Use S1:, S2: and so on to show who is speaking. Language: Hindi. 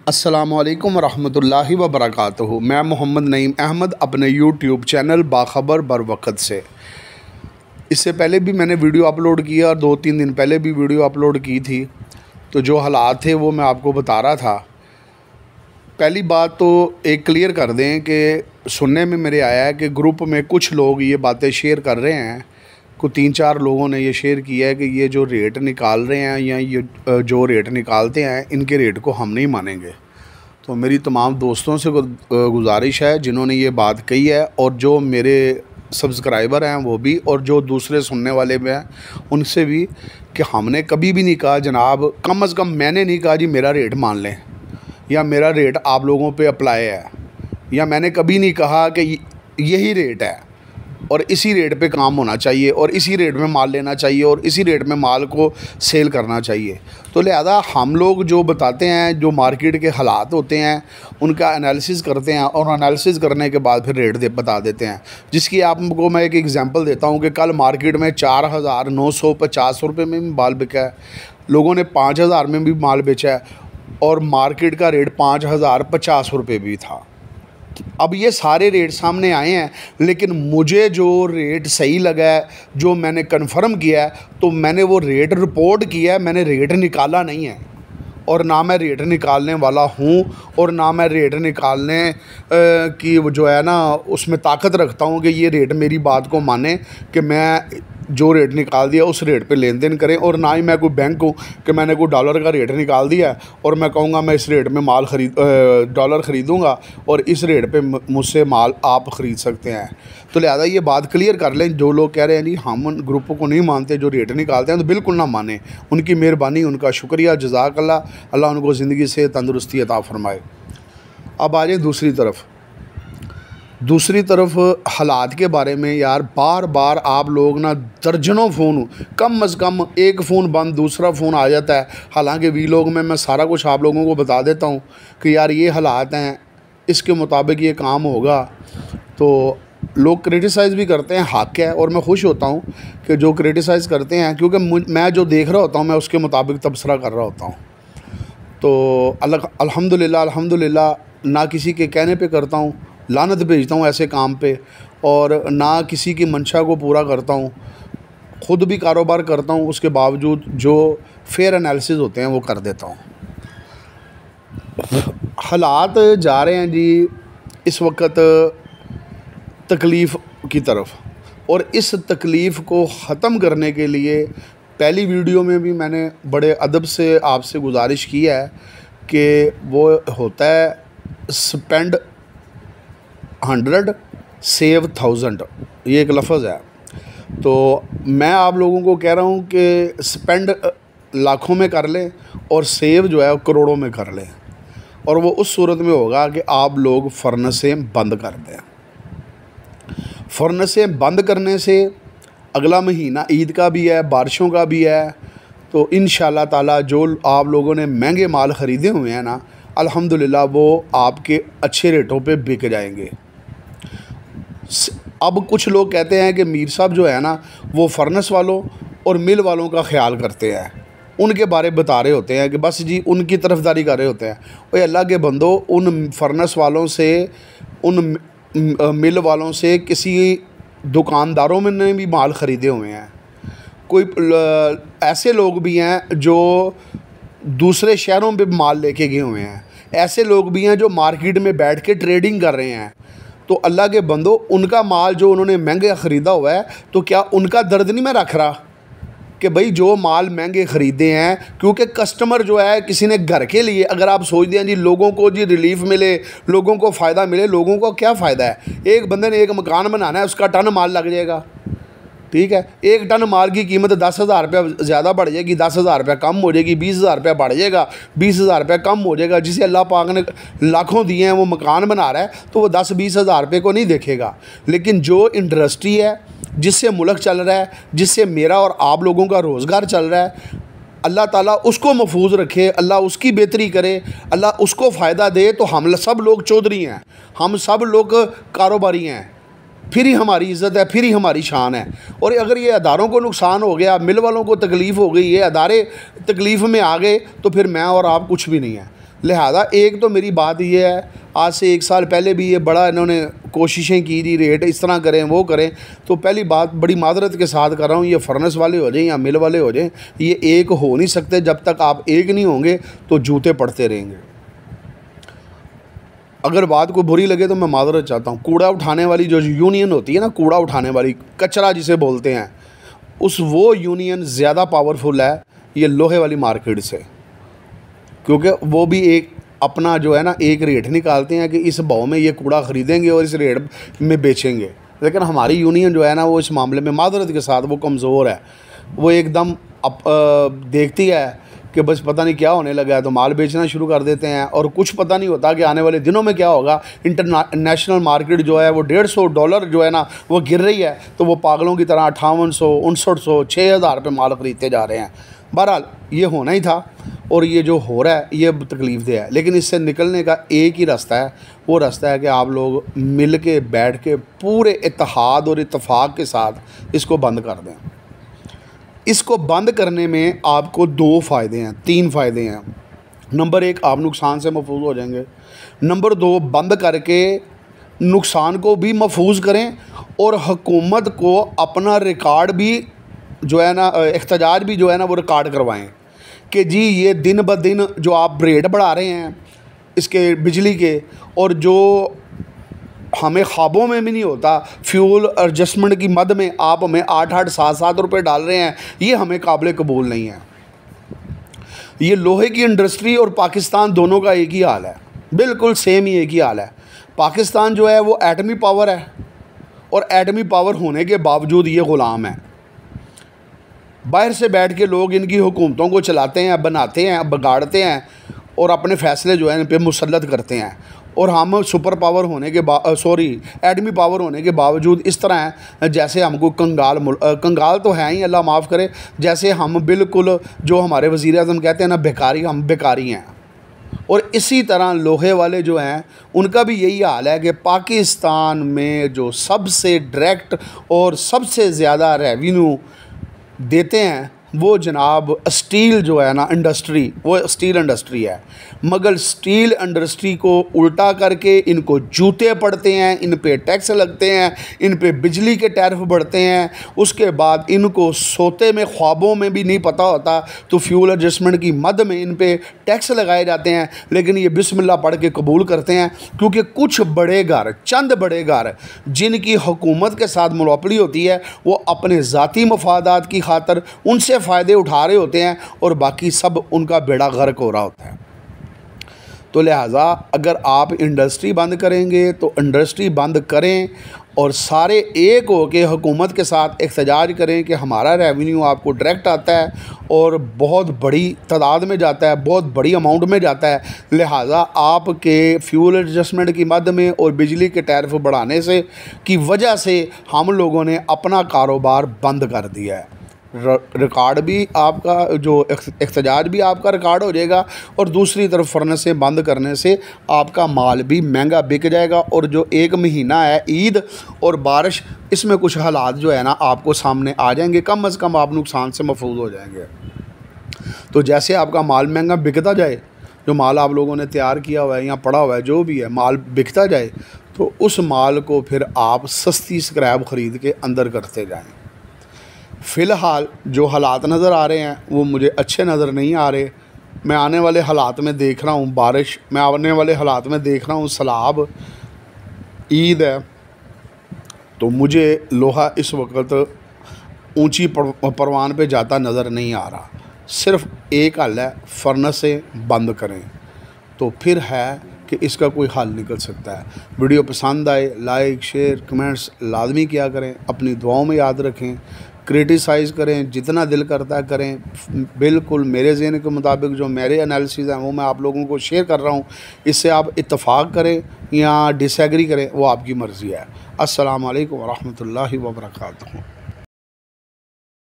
S1: अस्सलामुअलैकुम रहमतुल्लाहि व बरकातुहू। मैं मोहम्मद नईम अहमद अपने यूट्यूब चैनल बाखबर बरवक़्त से। इससे पहले भी मैंने वीडियो अपलोड किया और 2-3 दिन पहले भी वीडियो अपलोड की थी। तो जो हालात थे वो मैं आपको बता रहा था। पहली बात तो एक क्लियर कर दें कि सुनने में मेरे आया है कि ग्रुप में कुछ लोग ये बातें शेयर कर रहे हैं। को 3-4 लोगों ने ये शेयर किया है कि ये जो रेट निकाल रहे हैं या ये जो रेट निकालते हैं इनके रेट को हम नहीं मानेंगे। तो मेरी तमाम दोस्तों से गुजारिश है जिन्होंने ये बात कही है, और जो मेरे सब्सक्राइबर हैं वो भी, और जो दूसरे सुनने वाले भी हैं उनसे भी, कि हमने कभी भी नहीं कहा जनाब, कम से कम मैंने नहीं कहा जी मेरा रेट मान लें या मेरा रेट आप लोगों पे अप्लाई है, या मैंने कभी नहीं कहा कि यही रेट है और इसी रेट पे काम होना चाहिए और इसी रेट में माल लेना चाहिए और इसी रेट में माल को सेल करना चाहिए। तो लिहाजा हम लोग जो बताते हैं, जो मार्केट के हालात होते हैं उनका एनालिसिस करते हैं और एनालिसिस करने के बाद फिर रेट बता देते हैं। जिसकी आपको मैं एक एग्जांपल देता हूं कि कल मार्केट में 4,950 रुपये में भी माल बिका है, लोगों ने 5,000 में भी माल बेचा है और मार्केट का रेट 5,050 रुपये भी था। अब ये सारे रेट सामने आए हैं, लेकिन मुझे जो रेट सही लगा है, जो मैंने कंफर्म किया है, तो मैंने वो रेट रिपोर्ट किया है। मैंने रेट निकाला नहीं है और ना मैं रेट निकालने वाला हूँ और ना मैं रेट निकालने की जो है ना उसमें ताकत रखता हूँ कि ये रेट मेरी बात को माने कि मैं जो रेट निकाल दिया उस रेट पे लेन देन करें। और ना ही मैं कोई बैंक हूँ कि मैंने कोई डॉलर का रेट निकाल दिया है और मैं कहूँगा मैं इस रेट में माल डॉलर ख़रीदूँगा और इस रेट पे मुझसे माल आप ख़रीद सकते हैं। तो लिहाजा ये बात क्लियर कर लें, जो लोग कह रहे हैं जी हम उन ग्रुपों को नहीं मानते जो रेट निकालते हैं, तो बिल्कुल ना माने। उनकी मेहरबानी, उनका शुक्रिया, जज़ाकल्लाह, अल्लाह उनको ज़िंदगी से तंदुरुस्ती अता फ़रमाए। अब आ जाए दूसरी तरफ हालात के बारे में। यार बार बार आप लोग ना दर्जनों फ़ोन, कम से कम एक फ़ोन बंद दूसरा फ़ोन आ जाता है। हालांकि वीलॉग में मैं सारा कुछ आप लोगों को बता देता हूं कि यार ये हालात हैं, इसके मुताबिक ये काम होगा। तो लोग क्रिटिसाइज़ भी करते हैं, हक़ है, और मैं खुश होता हूँ कि जो क्रिटिसाइज़ करते हैं, क्योंकि मैं जो देख रहा होता हूँ मैं उसके मुताबिक तबसरा कर रहा होता हूँ। तो अल्हम्दुलिल्लाह ना किसी के कहने पे करता हूँ, लानत भेजता हूँ ऐसे काम पे, और ना किसी की मंशा को पूरा करता हूँ। ख़ुद भी कारोबार करता हूँ, उसके बावजूद जो फेयर एनालिसिस होते हैं वो कर देता हूँ। हालात जा रहे हैं जी इस वक्त तकलीफ़ की तरफ, और इस तकलीफ़ को ख़त्म करने के लिए पहली वीडियो में भी मैंने बड़े अदब से आपसे गुजारिश की है कि वो होता है स्पेंड 100 सेव 1000, ये एक लफ्ज़ है। तो मैं आप लोगों को कह रहा हूँ कि स्पेंड लाखों में कर लें और सेव जो है करोड़ों में कर लें, और वो उस सूरत में होगा कि आप लोग फर्नेसें बंद कर दें। फर्नेसें बंद करने से अगला महीना ईद का भी है, बारिशों का भी है, तो इंशाअल्लाह ताला जो आप लोगों ने महंगे माल ख़रीदे हुए हैं ना, अल्हम्दुलिल्लाह वो आपके अच्छे रेटों पे बिक जाएंगे। अब कुछ लोग कहते हैं कि मीर साहब जो है ना वो फर्नेस वालों और मिल वालों का ख्याल करते हैं, उनके बारे बता रहे होते हैं कि बस जी उनकी तरफदारी कर रहे होते हैं। ओए अल्लाह के बंदो, उन फर्नेस वालों से, उन मिल वालों से किसी दुकानदारों में ने भी माल ख़रीदे हुए हैं। कोई ऐसे लोग भी हैं जो दूसरे शहरों पे माल लेके गए हुए हैं, ऐसे लोग भी हैं जो मार्केट में बैठ के ट्रेडिंग कर रहे हैं। तो अल्लाह के बंदो, उनका माल जो उन्होंने महंगे ख़रीदा हुआ है, तो क्या उनका दर्द नहीं मैं रख रहा कि भाई जो माल महंगे ख़रीदे हैं, क्योंकि कस्टमर जो है किसी ने घर के लिए, अगर आप सोच दें जी लोगों को जी रिलीफ़ मिले, लोगों को फ़ायदा मिले, लोगों को क्या फ़ायदा है? एक बंदे ने एक मकान बनाना है, उसका टन माल लग जाएगा, ठीक है। एक टन माल की कीमत 10,000 रुपया ज़्यादा बढ़ जाएगी, 10,000 रुपया कम हो जाएगी, 20,000 रुपया बढ़ जाएगा, 20,000 रुपया कम हो जाएगा। जिसे अल्लाह पाक ने लाखों दिए हैं वो मकान बना रहा है, तो वो 10-20,000 रुपये को नहीं देखेगा। लेकिन जो इंडस्ट्री है जिससे मुल्क चल रहा है, जिससे मेरा और आप लोगों का रोज़गार चल रहा है, अल्लाह ताला उसको महफूज रखे, अल्लाह उसकी बेहतरी करे, अल्लाह उसको फ़ायदा दे। तो हम सब लोग चौधरी हैं, हम सब लोग कारोबारी हैं, फिर ही हमारी इज़्ज़त है, फिर ही हमारी शान है। और अगर ये अदारों को नुकसान हो गया, मिल वालों को तकलीफ़ हो गई, ये अदारे तकलीफ़ में आ गए, तो फिर मैं और आप कुछ भी नहीं है। लिहाजा एक तो मेरी बात ये है, आज से 1 साल पहले भी ये बड़ा इन्होंने कोशिशें की थी, रेट इस तरह करें वो करें, तो पहली बात बड़ी मादरत के साथ कर रहा हूँ, ये फर्नेस वाले हो जाएं या मिल वाले हो जाएं, ये एक हो नहीं सकते। जब तक आप एक नहीं होंगे तो जूते पड़ते रहेंगे। अगर बात को बुरी लगे तो मैं मादरत चाहता हूँ। कूड़ा उठाने वाली जो यूनियन होती है ना, कूड़ा उठाने वाली, कचरा जिसे बोलते हैं, वो यूनियन ज़्यादा पावरफुल है ये लोहे वाली मार्केट से, क्योंकि वो भी एक अपना जो है ना एक रेट निकालते हैं कि इस भाव में ये कूड़ा ख़रीदेंगे और इस रेट में बेचेंगे। लेकिन हमारी यूनियन जो है ना वो इस मामले में मादरत के साथ वो कमज़ोर है। वो एकदम देखती है कि बस पता नहीं क्या होने लगा है तो माल बेचना शुरू कर देते हैं, और कुछ पता नहीं होता कि आने वाले दिनों में क्या होगा। इंटरनेशनल मार्केट जो है वो $150 जो है ना वो गिर रही है, तो वो पागलों की तरह 5800, 5900, 6000 पे माल ख़रीदते जा रहे हैं। बहरहाल ये होना ही था, और ये जो हो रहा है ये तकलीफ़ दे है। लेकिन इससे निकलने का एक ही रास्ता है, वो रास्ता है कि आप लोग मिल के बैठ के पूरे इत्तेहाद और इत्तेफाक के साथ इसको बंद कर दें। इसको बंद करने में आपको 2 फ़ायदे हैं, 3 फ़ायदे हैं। नंबर 1, आप नुकसान से महफूज हो जाएंगे। नंबर 2, बंद करके नुकसान को भी महफूज करें, और हुकूमत को अपना रिकॉर्ड भी जो है ना, एहतजाज भी जो है ना वो रिकॉर्ड करवाएं कि जी ये दिन ब दिन जो आप रेट बढ़ा रहे हैं इसके बिजली के, और जो हमें ख्वाबों में भी नहीं होता, फ्यूल एडजस्टमेंट की मद में आप हमें 8-8, 7-7 रुपये डाल रहे हैं, ये हमें काबिल कबूल नहीं है। ये लोहे की इंडस्ट्री और पाकिस्तान दोनों का एक ही हाल है, बिल्कुल सेम ही एक ही हाल है। पाकिस्तान जो है वो एटमी पावर है, और एटमी पावर होने के बावजूद ये ग़ुलाम है। बाहर से बैठ के लोग इनकी हुकूमतों को चलाते हैं, बनाते हैं, बिगाड़ते हैं, और अपने फ़ैसले जो है इन पर मुसल्लत करते हैं। और हम सुपर पावर होने के एटमी पावर होने के बावजूद इस तरह हैं जैसे हमको कंगाल तो हैं ही, अल्लाह माफ़ करे, जैसे हम बिल्कुल जो हमारे वज़ीर आज़म कहते हैं ना बेकारी, हम बेकारी हैं। और इसी तरह लोहे वाले जो हैं उनका भी यही हाल है कि पाकिस्तान में जो सबसे डायरेक्ट और सबसे ज़्यादा रेवेन्यू देते हैं वो जनाब स्टील जो है ना इंडस्ट्री, वो स्टील इंडस्ट्री है। मगर स्टील इंडस्ट्री को उल्टा करके इनको जूते पड़ते हैं, इन पे टैक्स लगते हैं, इन पे बिजली के टैरिफ बढ़ते हैं। उसके बाद इनको सोते में ख्वाबों में भी नहीं पता होता तो फ्यूल एडजस्टमेंट की मद में इन पे टैक्स लगाए जाते हैं। लेकिन ये बिस्मिल्लाह पढ़ के कबूल करते हैं, क्योंकि कुछ बड़े घर, चंद बड़े घर जिनकी हुकूमत के साथ मोनोपोली होती है, वो अपने ज़ाती मफादात की खातर उनसे फ़ायदे उठा रहे होते हैं, और बाकी सब उनका बेड़ा गर्क हो रहा होता है। तो लिहाजा अगर आप इंडस्ट्री बंद करेंगे तो इंडस्ट्री बंद करें, और सारे एक हो के हुकूमत के साथ एहतजाज करें कि हमारा रेवेन्यू आपको डायरेक्ट आता है और बहुत बड़ी तादाद में जाता है, बहुत बड़ी अमाउंट में जाता है। लिहाजा आपके फ्यूल एडजस्टमेंट की मद में और बिजली के टैरिफ बढ़ाने से की वजह से हम लोगों ने अपना कारोबार बंद कर दिया है। रिकॉर्ड भी आपका, जो एहतजाज भी आपका रिकॉर्ड हो जाएगा, और दूसरी तरफ फर्नेसें बंद करने से आपका माल भी महंगा बिक जाएगा। और जो 1 महीना है ईद और बारिश, इसमें कुछ हालात जो है ना आपको सामने आ जाएंगे, कम अज़ कम आप नुकसान से महफूज हो जाएंगे। तो जैसे आपका माल महंगा बिकता जाए, जो माल आप लोगों ने तैयार किया हुआ है या पड़ा हुआ है, जो भी है माल बिकता जाए, तो उस माल को फिर आप सस्ती स्क्रैप ख़रीद के अंदर करते जाएँ। फ़िलहाल जो हालात नज़र आ रहे हैं वो मुझे अच्छे नज़र नहीं आ रहे। मैं आने वाले हालात में देख रहा हूँ बारिश, मैं आने वाले हालात में देख रहा हूँ सैलाब, ईद है, तो मुझे लोहा इस वक्त ऊंची परवान पे जाता नज़र नहीं आ रहा। सिर्फ़ एक हल है, फर्नेसें बंद करें, तो फिर है कि इसका कोई हल निकल सकता है। वीडियो पसंद आए लाइक शेयर कमेंट्स लाजमी किया करें, अपनी दुआओं में याद रखें, क्रिटिसाइज़ करें, जितना दिल करता है करें। बिल्कुल मेरे ज़हन के मुताबिक जो मेरे एनालिसिस हैं वो मैं आप लोगों को शेयर कर रहा हूँ। इससे आप इत्तफ़ाक़ करें या डिसएग्री करें, वो आपकी मर्ज़ी है। अस्सलामु अलैकुम व रहमतुल्लाहि व बरकातुहू।